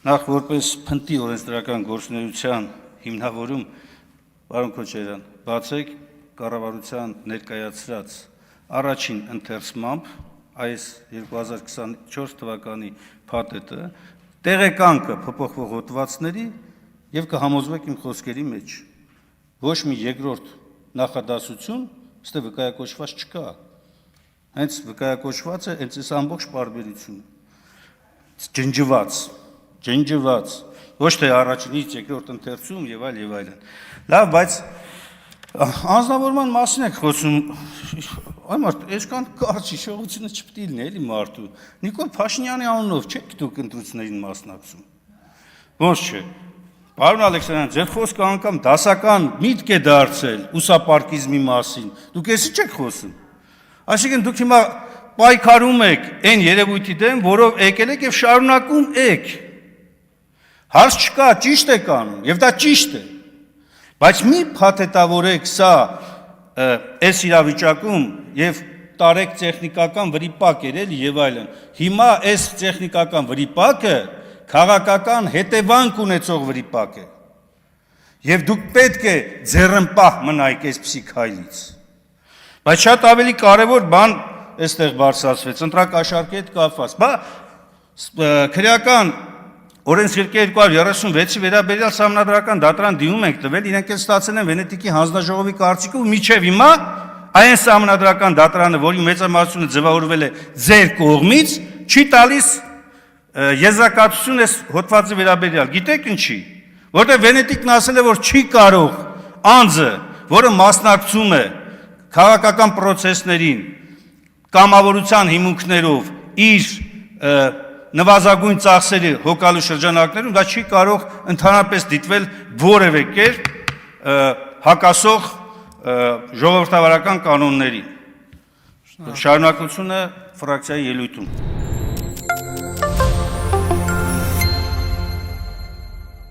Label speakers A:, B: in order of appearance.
A: Նախ որպես փնտի օրենսդրական գործունեության հիմնավորում, պարոն Քոչարյան, բացեք կառավարության ներկայացրած առաջին ընթերցմամբ այս 2024 թվականի փաթեթը տեղեկանքը փոփոխվող հոդվածների եւ կհամոզվեք իմ խոսքերի մեջ։ Ոչ մի երկրորդ նախադասություն ստե վկայակոչված չկա։ Հենց վկայակոչված է հենց այս ամբողջ պարբերությունը։ Ջնջված, ոչ թե առաջինից երկրորդ ընթերցում եւ այլն։ Լավ, բայց անձնավորման մասին եք խոսում, այ մարդ, այսքան կարճ հիշողությունը չպետք է լինի, էլի մարդու։ Նիկոլ Փաշինյանի անունով չեք դուք ընտրություններին մասնակցում։ Ոնց չէ։ Պարոն Ալեքսանդրյան, ձեր խոսքը անգամ դասական միտք է դարձել ուսապարկիզմի մասին։ Դուք էսի չեք խոսում։ Այսինքն դուք հիմա պայքարում եք այն երևույթի դեմ, որով եկել եք եւ շարունակում եք։ Հարց չկա, ճիշտ եք անում, եւ դա ճիշտ է։ Բայց մի փաթեթավորեք սա այս իրավիճակում եւ տարեք տեխնիկական վրիպակ էր էլի եւ այլն։ Հիմա այս տեխնիկական վրիպակը քաղաքական հետևանք ունեցող վրիպակ է։ Եվ դուք պետք է ձեռնպահ մնայիք այսպիսի քայլից։ Բայց շատ ավելի կարևոր բան այստեղ բարձրացվեց, ընտրակաշառքի հետ կապված։ Բա քրեական օրենսգրքի 236-ի վերաբերյալ սահմանադրական դատարան դիմում ենք տվել, իրենք էլ ստացել են Վենետիկի հանձնաժողովի կարծիքը ու միջև հիմա այն սահմանադրական դատարանը, որի մեծամասնությունը ձևավորվել է ձեր կողմից, չի տալիս եզրակացություն այս հոդվածի վերաբերյալ։ Գիտեք ինչի։ Որտեղ Վենետիկն ասել է, որ չի կարող անձը, որը մասնակցում է քաղաքական պրոցեսներին կամավորության հիմունքներով իր նվազագույն ծախսերի հոգալու շրջանակներում, դա չի կարող ընդհանրապես դիտվել որևէ կերպ հակասող ժողովրդավարական կանոններին։ Շարունակությունը ֆրակցիայի ելույթում։